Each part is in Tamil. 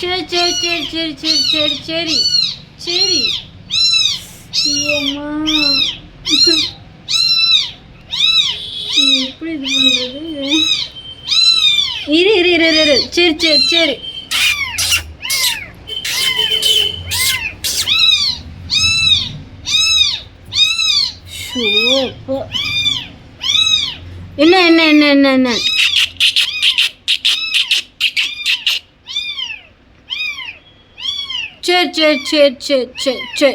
சரி சரி சரி சரி சரி சரி சரி சரி ஐயோம்மா எப்படி இது பண்ணுறது? இரு இரு இரு இரு சரி சரி சரி ஷோ என்ன என்ன என்ன என்ன என்ன சரி சரி சரி சரி சரி சரி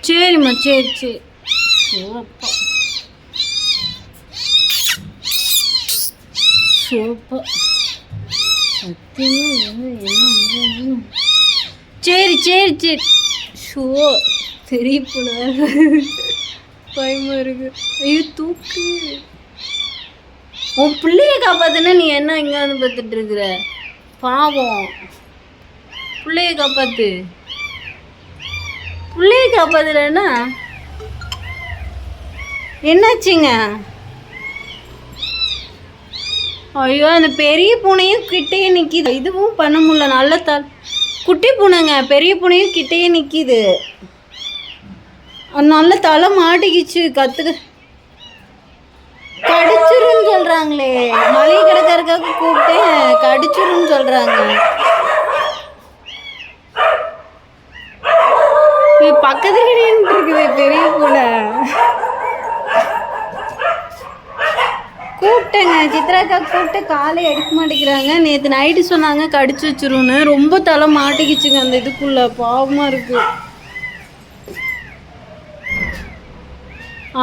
சரிம்மா சரி சரி சோப்பா சோப்பா சத்தியமாக என்ன சரி சரி சரி ஷோ தெரியப்பட பயமா இருக்கு. ஐயோ தூக்கு உன் பிள்ளைய காப்பாத்துனா நீ என்ன இங்க வந்து பார்த்துட்டு இருக்கிற? பாவம் பிள்ளைய காப்பாத்து, பிள்ளைய காப்பாத்துலன்னா என்னாச்சுங்க? ஐயோ அந்த பெரிய பூனையும் கிட்டேயே நிற்கிது. இதுவும் பண்ண முடியல. நல்ல குட்டி பூனைங்க, பெரிய பூனையும் கிட்டேயே நிற்கிது. நல்ல தலை மாட்டிக்கிச்சு. கடிச்சிருன்னு சொல்கிறாங்களே. மளிகை கடைக்காரக்காக கூப்பிட்டேன், கடிச்சிருன்னு சொல்கிறாங்க. பக்கத்துல இருக்குது பெரிய பூனை. கூப்பிட்டேங்க, சித்ராக்கா கூப்பிட்டு காலை எடுக்க மாட்டேங்கிறாங்க. நேற்று நைட்டு சொன்னாங்க கடிச்சு வச்சிருன்னு. ரொம்ப தலை மாட்டிக்கிச்சுங்க அந்த இதுக்குள்ள. பாவமாக இருக்கு.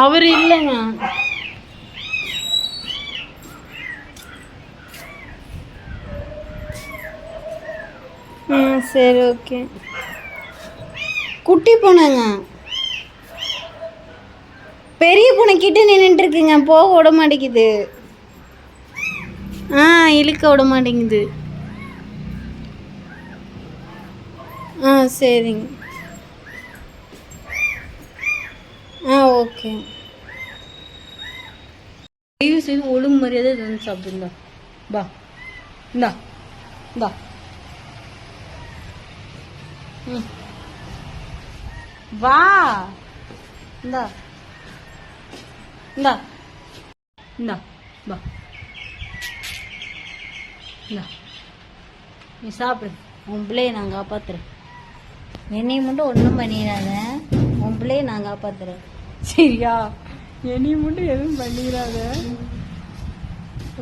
அவர் இல்லைங்க. சரி ஓகே. குட்டி பூனைங்க, பெரிய பூனை கிட்ட நின்றுட்டு இருக்குங்க. போக விட மாட்டேங்குது. இழுக்க விட மாட்டேங்குது. சரிங்க. ஓகே. தயவு செய்து ஒழுங்கு மரியாதை வந்து சாப்பிடுங்க. பா இந்தா இந்தா வா இந்தா இந்தா இந்தா வா இந்தா நீ சாப்பிடு. உன் பிள்ளையை நான் காப்பாத்துறேன். என்னையும் மட்டும் ஒன்றும் பண்ணிடாத. உன் பிள்ளையை நான் காப்பாத்துறேன், சரியா? என்னையும் மட்டும் எதுவும் பண்ணிடாத,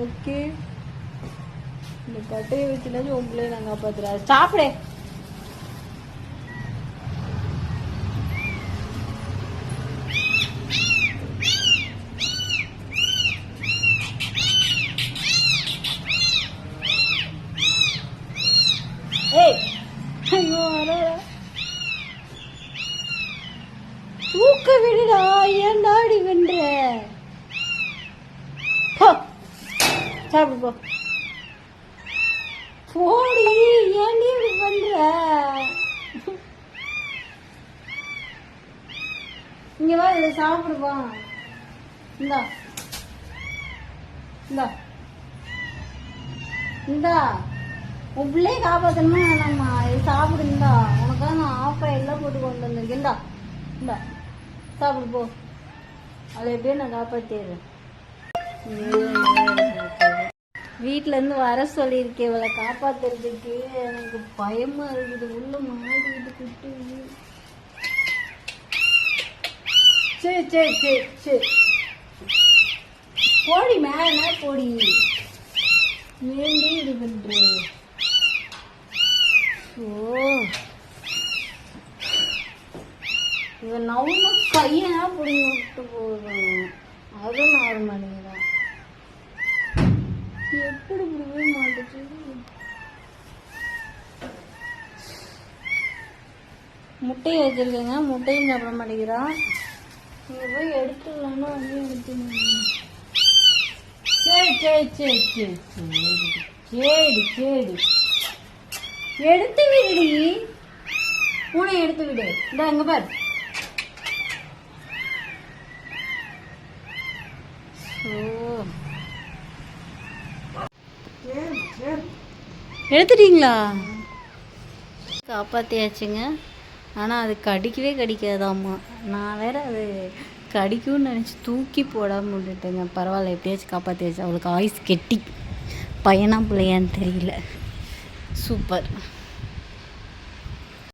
ஓகே? இந்த கட்டையை வச்சுனாச்சும் உன் பிள்ளையை நான் காப்பாத்துறேன். சாப்பிடு. ஐயோ தூக்க விடுடா. ஏன்டா அடி பண்ற? சாப்பிடு போ. போடி, ஏன்டி இப்படி பண்ற? இங்க வா, இதை சாப்பிடுப்பா. இந்தா இந்தா இந்தா உன் பிள்ளைய காப்பாற்றணுமா வேணாம்மா? இது சாப்பிடுந்தா. உனக்காக நான் ஆஃபாயிலாம் போட்டு கொண்டு வந்திருக்கேன். இந்தா இந்தா சாப்பிடு போ. அதை எப்படியும் நான் காப்பாற்றிடுறேன். வீட்டிலேருந்து வர சொல்லியிருக்கேன் இவளை காப்பாற்றுறதுக்கு. எனக்கு பயமாக இருக்குது. உள்ள மாட்டிக்கிட்டு குட்டு. சரி சரி சரி சரி போடி மேலே போடி. ஏண்டி இது பண்ற? இவன் நவுன்னு கையா பிடிங்க விட்டு போதும். அதுவும் நான் மாட்டேங்கிறான். எப்படி இப்படி மாட்டுச்சு? முட்டையை வச்சிருக்கேங்க, முட்டையும் சாப்பிட மாட்டேங்கிறான். நீங்க போய் எடுத்துடலாம்னா அப்படியே எடுத்துங்க. சரி சரி சரி சரி சரி சரி எடுத்து விடுடி. பூனை எடுத்து விடு. இந்த அங்க பார். எடுத்துட்டீங்களா? காப்பாற்றியாச்சுங்க. ஆனால் அது கடிக்கவே கடிக்காதாம்மா. நான் வேற அது கடிக்கும்னு நினச்சி தூக்கி போடாமல் விட்டுட்டேங்க. பரவாயில்ல, எப்படியாச்சும் காப்பாற்றியாச்சு. அவளுக்கு ஆயுஸ் கெட்டி. பையனா பிள்ளையான்னு தெரியல. சூப்பர்.